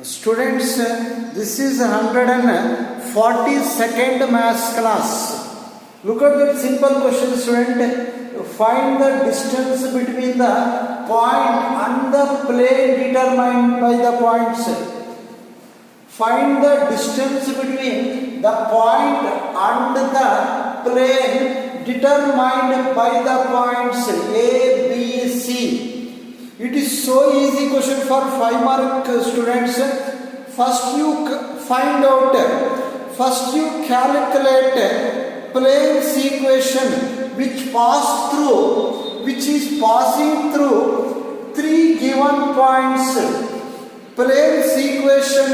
Students, this is 142nd maths class. Look at that simple question, student. Find the distance between the point and the plane determined by the points. Find the distance between the point and the plane determined by the points A, B, C. It is so easy question for 5 mark students. First you find out, first you calculate plane's equation which is passing through 3 given points. Plane's equation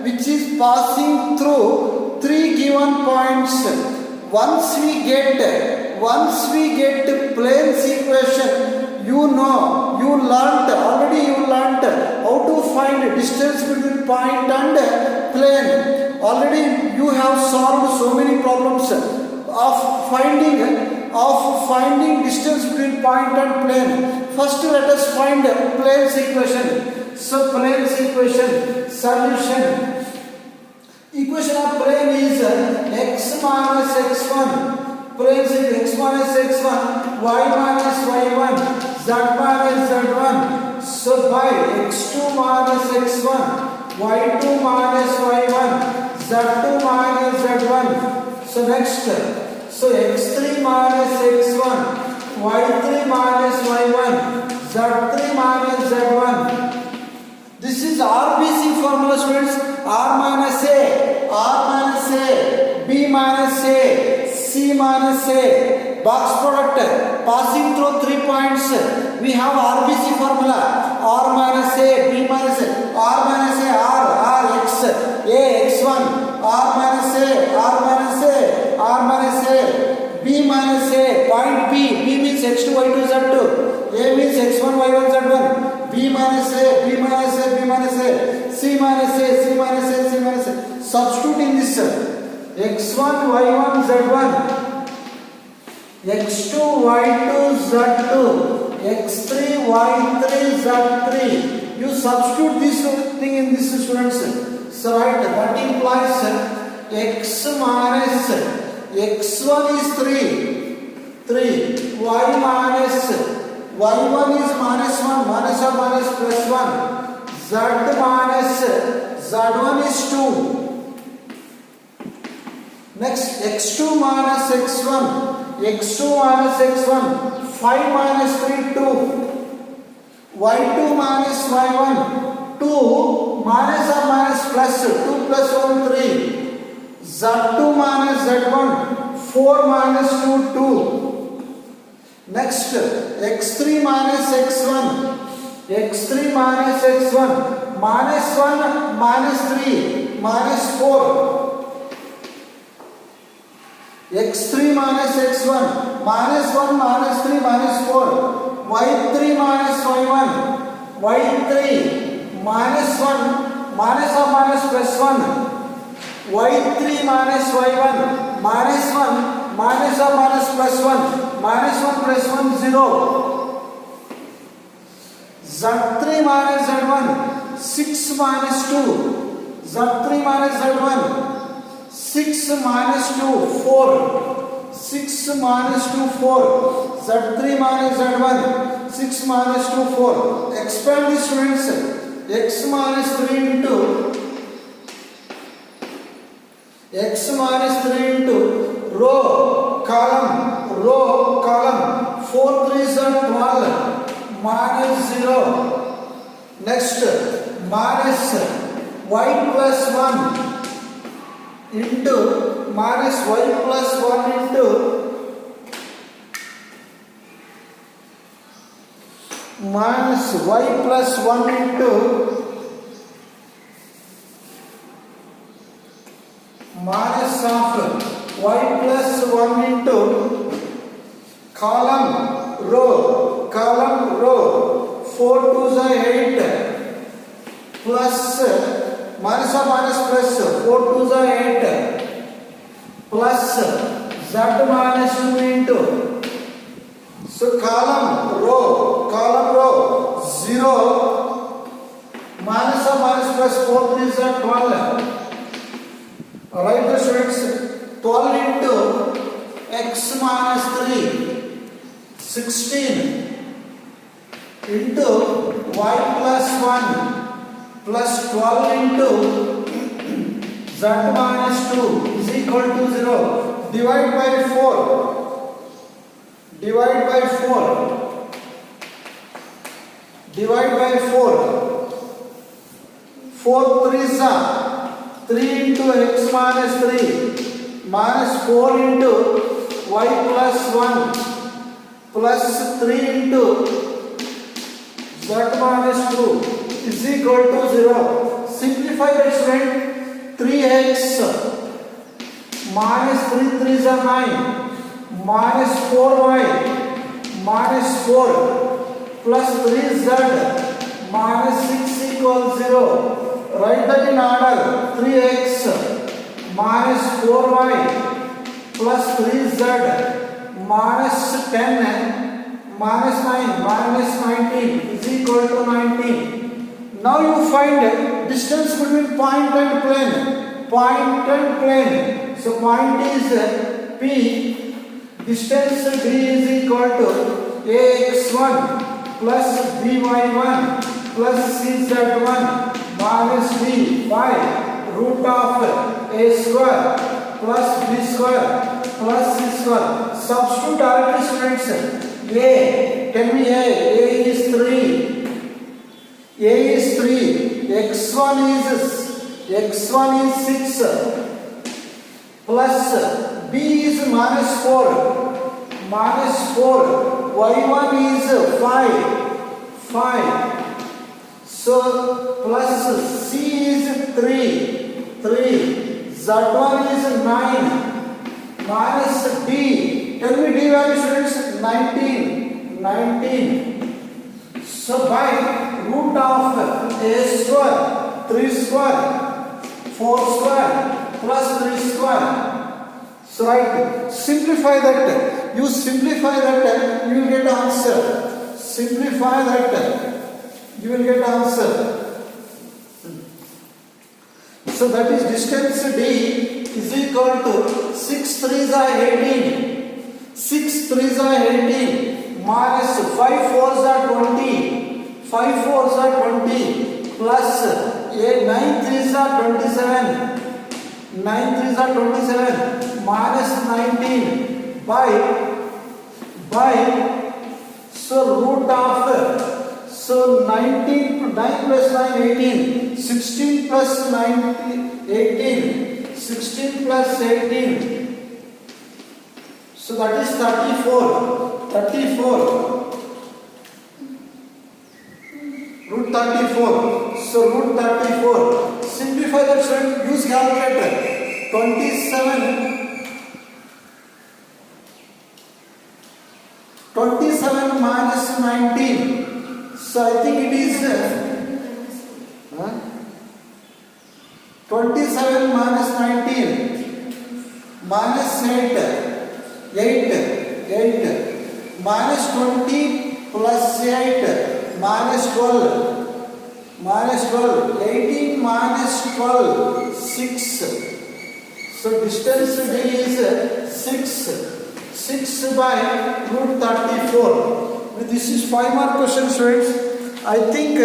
which is passing through 3 given points. Once we get plane's equation, you learnt how to find distance between point and plane. Already you have solved so many problems of finding distance between point and plane. First let us find plane's equation. So plane's equation solution. Equation of plane is x minus x1. Plane is x minus x1, y minus y1, z minus z1. So by x2 minus x1, y2 minus y1, z2 minus z1. So next, so x3 minus x1, y3 minus y1, z3 minus z1. This is RBC formula, students. R minus A, B minus A, C minus A. Box product passing through 3 points. We have RBC formula. R minus A, B minus A. R minus A, R, X, A, X1. R minus A, B minus A. Point B means X2, Y2, Z2. A means X1, Y1, Z1. B minus A, B minus A, B minus A. C minus A, C minus A, C minus A. Substituting this X1, Y1, Z1. X2, Y2, Z2, X3, Y3, Z3. You substitute this thing in this, students. So right, that implies X minus X1 is 3, Y minus Y1 is minus 1, minus or minus plus 1. Z minus Z1 is 2. Next, X2 minus X1. X2 minus X1, 5 minus 3, 2. Y2 minus Y1, 2 minus or minus plus 2 plus 1, 3. Z2 minus Z1, 4 minus 2, 2. Next, X3 minus X1, X3 minus X1, minus 1 minus 3, minus 4. X3 minus X1, minus 1 minus 3 minus 4. Y3 minus Y1, Y3 minus 1 minus or minus plus 1. Y3 minus Y1, minus 1 minus or minus plus 1. Minus 1 plus 1, 0. Z3 minus Z1, 6 minus 2. Z3 minus Z1, 6 minus 2, 4. 6 minus 2, 4. Z3 minus Z1, 6 minus 2, 4. Expand the students. X minus 3 into row, column. 4 3s are 12, minus 0. Next, minus y plus 1 into minus y plus 1 into minus y plus 1 into minus of y plus 1 into column row. 4 2s are 8 plus minus or minus plus 4 2s are 8 plus z minus 2 into, so column row 0 minus of minus plus 4 3s are 12. Write the students 12 into x minus 3 16 into y plus 1 plus 12 into z minus 2 is equal to 0. Divide by 4. Divide by 4. Divide by 4. 4 3s are 3 into x minus 3 minus 4 into y plus 1 plus 3 into z minus 2 is equal to 0. Simplify the student. 3x minus 3 3s are 9 minus 4y minus 4 plus 3z minus 6 equals 0. Write that in order. 3x minus 4y plus 3z minus 10 minus 9 minus 19 is equal to 19. Now you find distance between point and plane. Point and plane. So point is P. Distance D is equal to AX1 plus BY1 plus CZ1 minus B by root of A square plus B square plus C square. Substitute directly students. A. Tell me A. A is 3. A is 3. X1 is 6 plus B is minus 4. Minus 4. Y1 is 5. So plus C is 3. Z1 is 9 minus D. Tell me D value students. 19. So by root of A square 3 square 4 square plus 3 square. So right, simplify that. You simplify that, you will get answer. Simplify that, you will get answer. So that is distance D is equal to 6 3s are 18. 6 3s are 18 minus 5 4s are 20. 5 4s are 20 plus 9 3s are 27. 9 3s are 27 minus 19 by so root of so 19 9 plus 9 18 16 plus 9 18 16 plus 18 so that is 34 root 34 so root 34 simplify that student use calculator 27 minus 19 so I think it is 27 minus 19 minus 8 minus 20 plus 8 minus 12 18 minus 12 6 so distance D is 6 by root 34. This is 5 mark question students. I think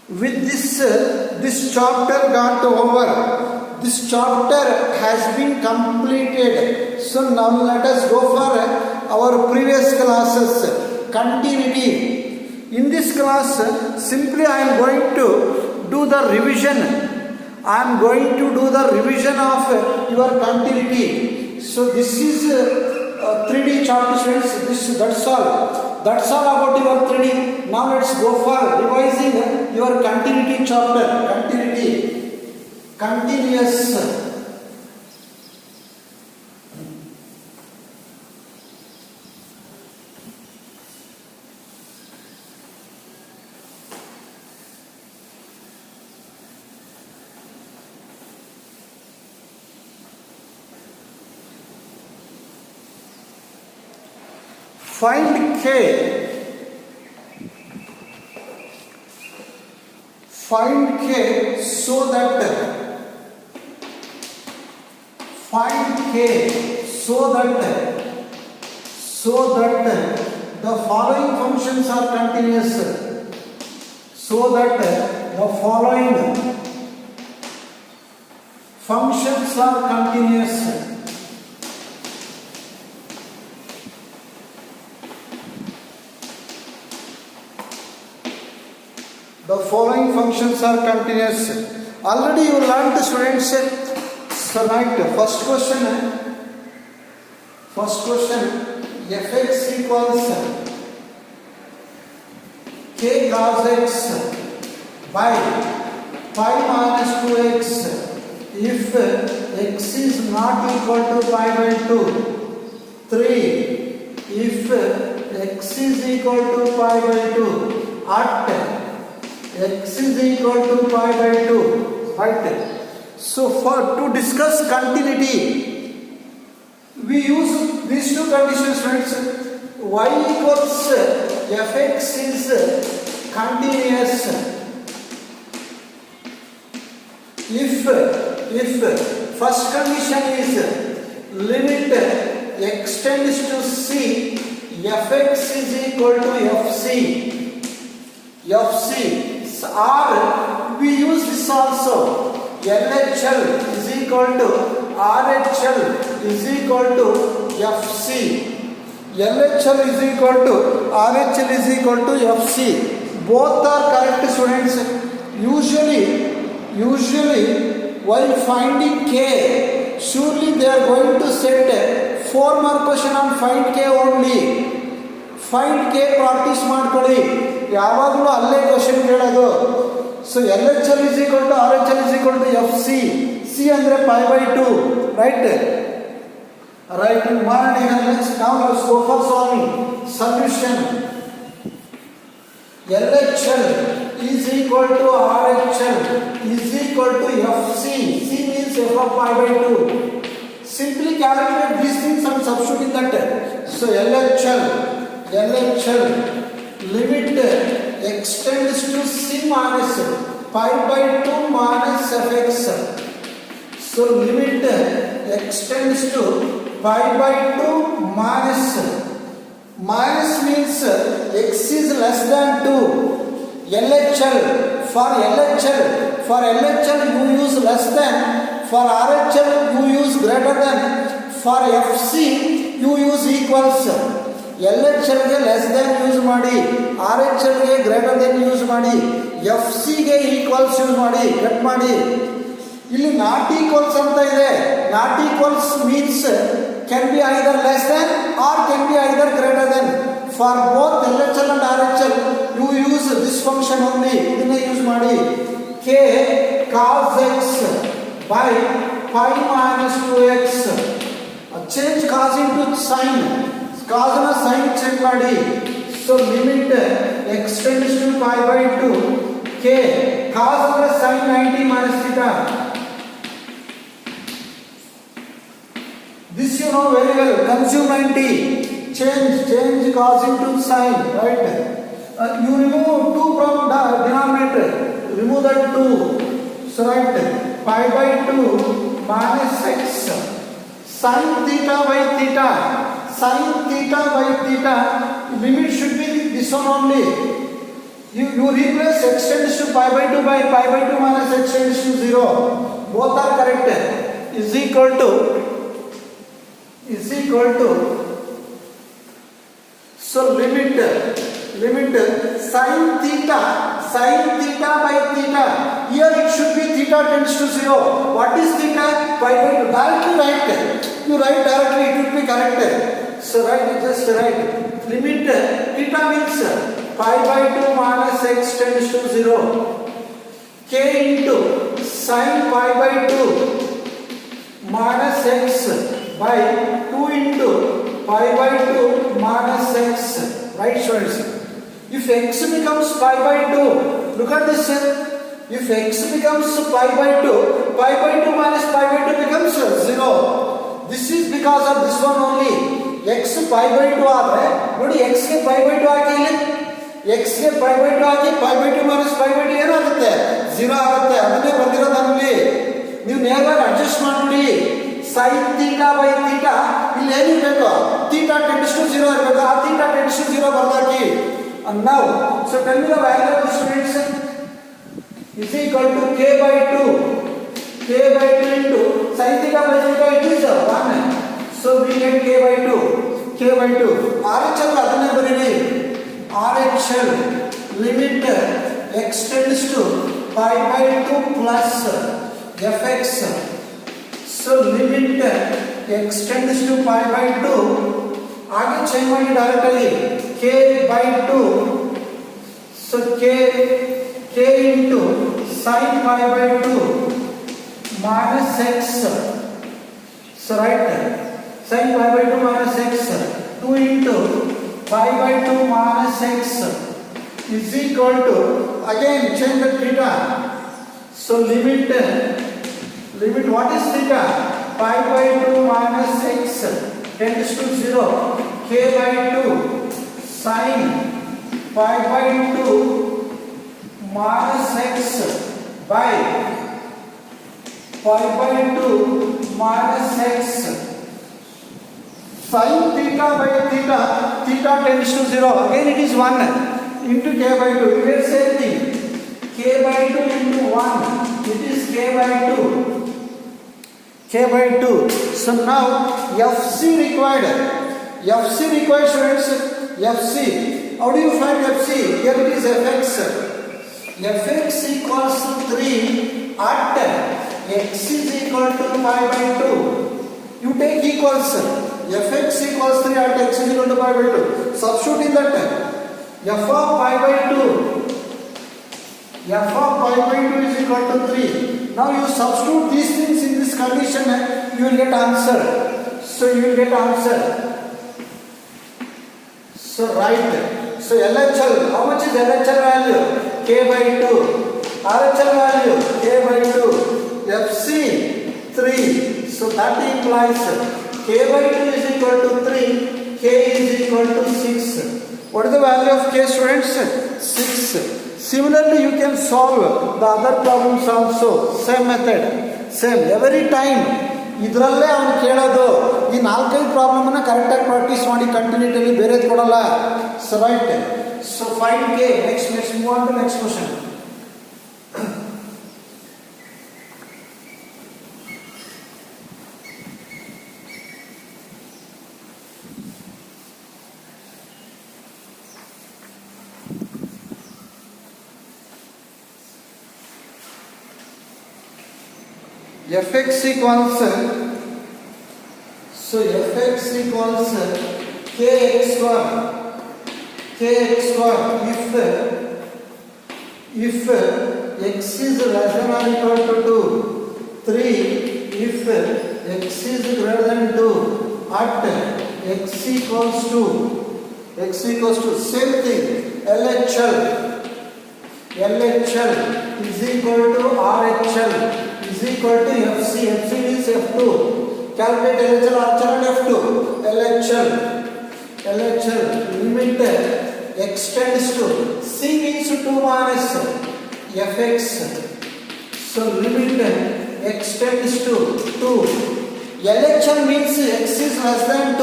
with this chapter got over. This chapter has been completed. So now let us go for our previous classes. Continuity. In this class simply I am going to do the revision. I am going to do the revision of your continuity. So this is 3D chapter students. That's all about your 3D. Now let's go for revising your continuity chapter. Continuous. Find K. find k so that the following functions are continuous. So that the following functions are continuous. The following functions are continuous. Already you learned, students. So right, first question fx equals k cos x by pi minus 2x if x is not equal to pi by 2. 3. If x is equal to pi by 2 at x is equal to pi by 2. Right. So to discuss continuity, we use these two conditions, friends. Y equals fx is continuous if first condition is limit x tends to c, fx is equal to fc, or we use this also, LHL is equal to RHL is equal to FC. LHL is equal to RHL is equal to FC. Both are correct, students. Usually while finding k, surely they are going to set 4 mark question on find k only. Find k practice ಮಾಡ್ಕೊಳ್ಳಿ, ಯಾವಾಗಲೂ ಅಲ್ಲೇ question ಕೇಳೋದು. So LHL is equal to RHL is equal to FC. C ಅಂದರೆ pi by 2, right? Right. Now let's go for solving. Solution. LHL is equal to RHL is equal to FC. C means f of pi by 2. Simply calculate these things and substitute in that. So LHL limit x tends to c minus pi by 2 minus fx. So limit x tends to pi by 2 minus means x is less than 2. LHL for LHL you use less than, for RHL you use greater than, for FC you use equals. LHL ಗೆ less than use ಮಾಡಿ, RHL ಗೆ greater than use ಮಾಡಿ, FC ಗೆ equals use ಮಾಡಿ, cut ಮಾಡಿ. ಇಲ್ಲಿ not equals ಅಂತ ಇದೆ. Not equals means can be either less than or can be either greater than. For both LHL and RHL you use this function only. ಇದನ್ನೇ use ಮಾಡಿ. k cos x by pi minus 2x. Change cos into sin. cos ನ sin check ಮಾಡಿ. So limit x tends to pi by 2 k cos ಅಂದ್ರೆ sin 90 minus theta. This you know very well. Consume 90, change cos into sin, right? You remove 2 from the denominator, remove that 2. So right, pi by 2 minus x sin theta by theta. Sin theta by theta, limit should be this one only. You replace x tends to pi by 2 by pi by 2 minus x tends to 0. Both are correct. Is equal to so limit sin theta by theta. Here it should be theta tends to 0. What is theta? Pi by 2. Directly write. You write directly, it will be correct. So write, just write. Limit theta means pi by 2 minus x tends to 0. K into sin pi by 2 minus x by 2 into pi by 2 minus x. Right, students? If x becomes pi by 2, look at this. If x becomes pi by 2 minus pi by 2 becomes 0. This is because of this one only. X pi by 2 ಆದರೆ ನೋಡಿ, x ಗೆ pi by 2 ಹಾಕಿ, ಇಲ್ಲಿ x ಗೆ pi by 2 hockey, pi by 2 minus pi by 2 ಏನಾಗುತ್ತೆ? 0 ಆಗುತ್ತೆ. ಅದನ್ನೇ ಬಂದಿರೋದಲ್ಲಿ ನೀವು ನೇರವಾಗಿ ಅಡ್ಜಸ್ಟ್ ಮಾಡ್ಬಿಡಿ. sin theta by theta ಇಲ್ಲಿ ಏನಿರಬೇಕು, theta tends to 0 ಇರಬೇಕು. ಆ theta tends to 0 ಬರ್ದಾಕಿ. And now so tell me the value of this prediction is equal to k by 2 into sin theta by theta, it is 1. So we get k by 2. RHL ಅದನ್ನೇ ಬರೀರಿ. RHL limit x tends to pi by 2 plus fx. So limit x tends to pi by 2 आगे change ಮಾಡಿ directly k by 2. So k into sin pi by 2 minus x. So right, sin pi by 2 minus x, 2 into pi by 2 minus x is equal to, again change the theta. So limit what is theta? Pi by 2 minus x tends to 0. K by 2 sin pi by 2 minus x by pi by 2 minus x. Sin theta by theta tends to 0. Again it is 1 into k by 2. We will same thing. K by 2 into 1. It is k by 2. So now FC required students. FC. How do you find FC? Here it is fx. Fx equals to 3 at x is equal to pi by 2. You take equals. Fx equals 3 at x is equal to pi by 2. Substitute in that. F of pi by 2 is equal to 3. Now you substitute these things in this condition, you will get answer. So right. So LHL, how much is LHL value? K by 2. RHL value K by 2. FC 3. So that implies K by 2 is equal to 3. K is equal to 6. What is the value of K, students? 6. Similarly, you can solve the other problems also. Same method. Same. Every time ಇದರಲ್ಲೇ ಅವನು ಕೇಳೋದು ಈ 4-5 problem ಅನ್ನ ಕರೆಕ್ಟಾಗಿ practice ಮಾಡಿ ಕಂಟಿನ್ಯೂಟಿಲಿ ಬೇರೆದು ಕೊಡಲ್ಲ. So right. So find K. Next move on to next question. fx equals kx square if x is less than or equal to 2, 3 if x is greater than 2 at x equals to same thing. LHL is equal to RHL is equal to FC. FC means F2. Calculate LHL, RHL and F2. LHL limit x tends to C means 2 minus Fx. So limit x tends to 2. LHL means x is less than 2.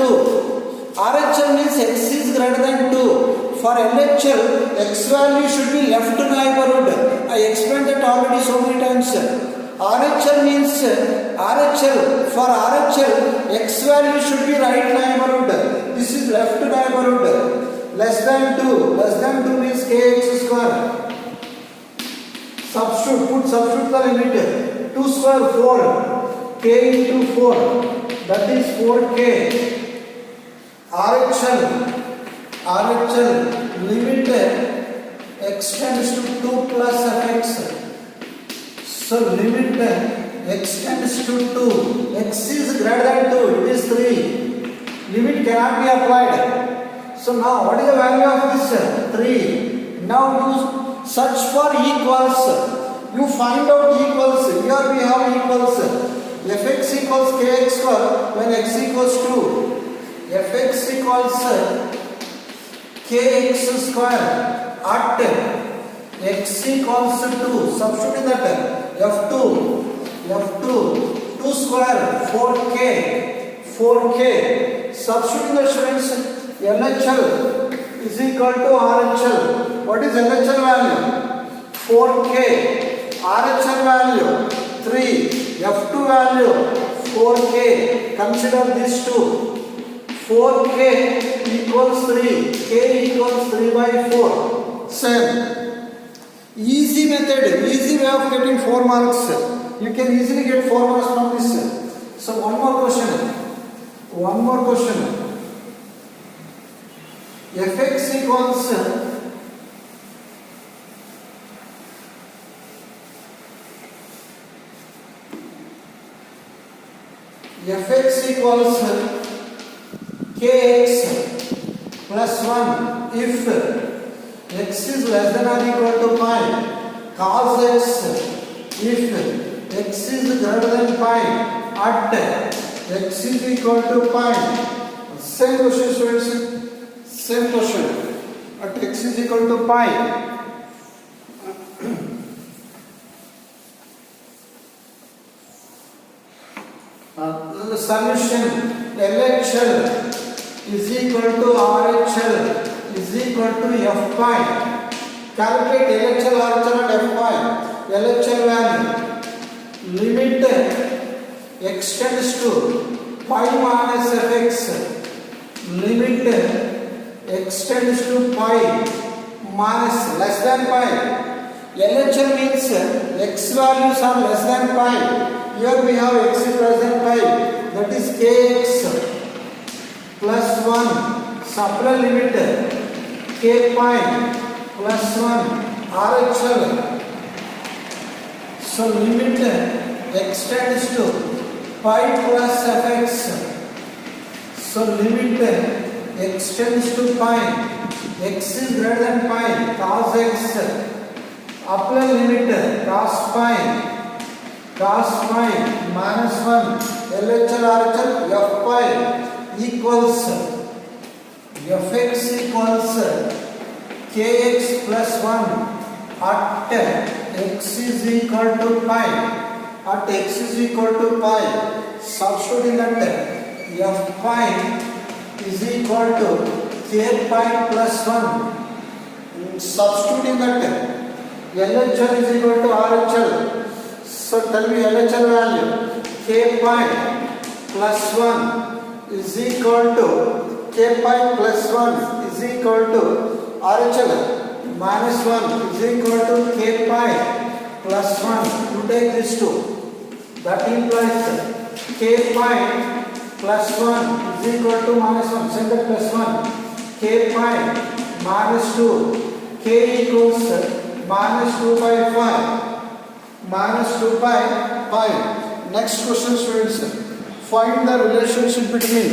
RHL means x is greater than 2. For LHL, x value should be left neighborhood. I explained that already so many times. RHL means for RHL, x value should be right neighborhood. This is left neighborhood. Less than 2 means kx square. Put substitute the limit. 2 square 4, k into 4, that is 4k. RHL limit x tends to 2 plus fx. So limit x tends to 2. X is greater than 2. It is 3. Limit cannot be applied. So now what is the value of this? 3. Now you search for equals. You find out equals. Here we have equals. Fx equals kx square when x equals 2. Fx equals kx square at x equals 2. Substitute that f2 2 square 4k. Substitute the students LHL is equal to RHL. What is LHL value? 4k. RHL value 3. F2 value 4k. Consider these two. 4k equals 3. K equals 3 by 4. Same. Easy method, easy way of getting 4 marks. You can easily get 4 marks from this. So one more question. Fx equals kx plus 1 if x is less than or equal to pi, cos x if x is greater than pi at x is equal to pi. Same question students, same question. At x is equal to pi, the solution LHL is equal to RHL is equal to f pi. Calculate LHL, RHL and f pi. LHL value, limit x tends to pi minus fx, limit x tends to pi minus less than pi. LHL means x values are less than pi. Here we have x is less than pi, that is kx plus 1. Supply limit k pi plus 1 RHL. So limit x tends to pi plus fx. So limit x tends to pi, x is greater than pi, cos x. Apply limit cos pi minus 1 LHL RHL f pi equals fx equals kx plus 1 at x is equal to pi. Substitute in that f pi is equal to k pi plus 1. Substitute in that LHL is equal to RHL. So tell me LHL value. K pi plus 1 is equal to k pi plus 1 is equal to RHL minus 1 is equal to k pi plus 1. You take this two. That implies k pi plus 1 is equal to minus 1. Send that plus 1. K pi minus 2. K equals minus 2 by 5. Minus 2 by 5. Next question students. Find the relationship between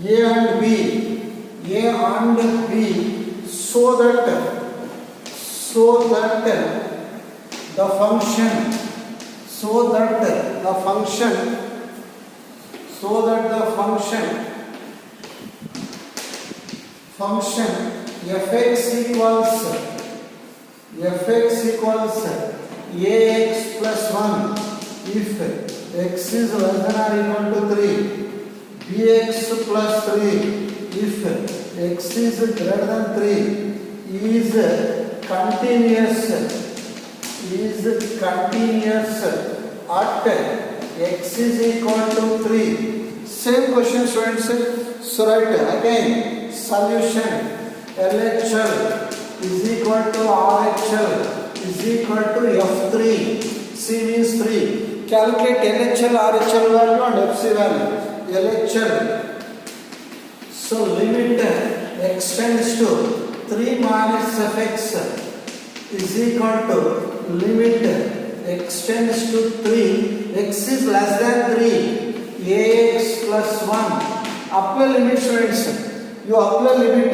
A and B so that the function fx equals ax plus 1 if x is less than or equal to 3, bx plus 3 if x is greater than 3 is continuous at x is equal to 3. Same question students. So write again solution LHL is equal to RHL is equal to F3. C means 3. calculate LHL, RHL value and FC value. LHL. So limit x tends to 3 minus fx is equal to limit x tends to 3, x is less than 3, ax plus 1. Apply limit students. You apply limit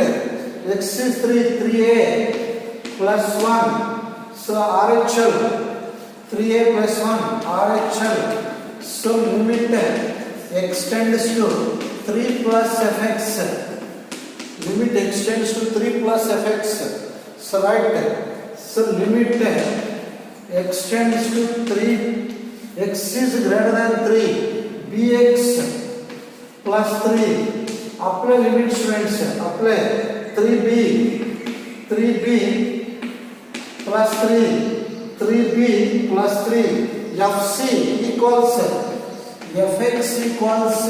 x is 3a plus 1. So RHL 3a plus 1 RHL. So limit x tends to 3 plus fx. Limit x tends to 3 plus fx. So right. So limit x tends to 3. X is greater than 3. Bx plus 3. Apply limit students. Apply 3b plus 3. 3b plus 3. Fc equals fx equals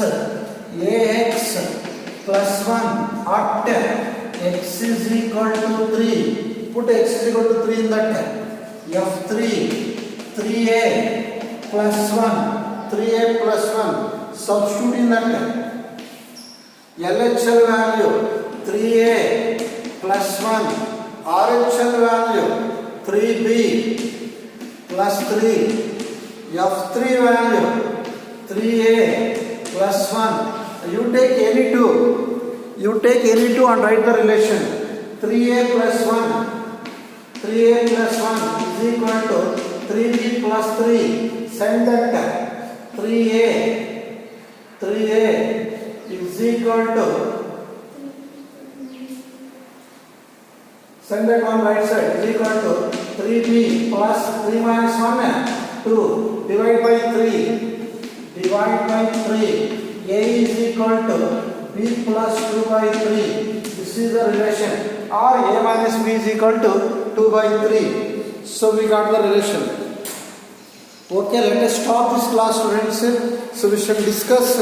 ax plus 1 at x is equal to 3. Put x is equal to 3 in that. F3 3a plus 1. 3a plus 1. Substitute in that. LHL value 3a plus 1. RHL value 3b plus 3. F3 value 3a plus 1. You take any two. You take any two and write the relation. 3a plus 1. 3a plus 1 is equal to 3b plus 3. Send that. 3a is equal to. Send that on right side is equal to 3b plus 3 minus 1 2. Divide by 3. Divide by 3. A is equal to b plus 2 by 3. This is the relation. Or a minus b is equal to 2 by 3. So we got the relation. Okay, let us stop this class, students. So we shall discuss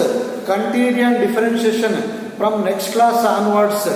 continuity and differentiation from next class onwards.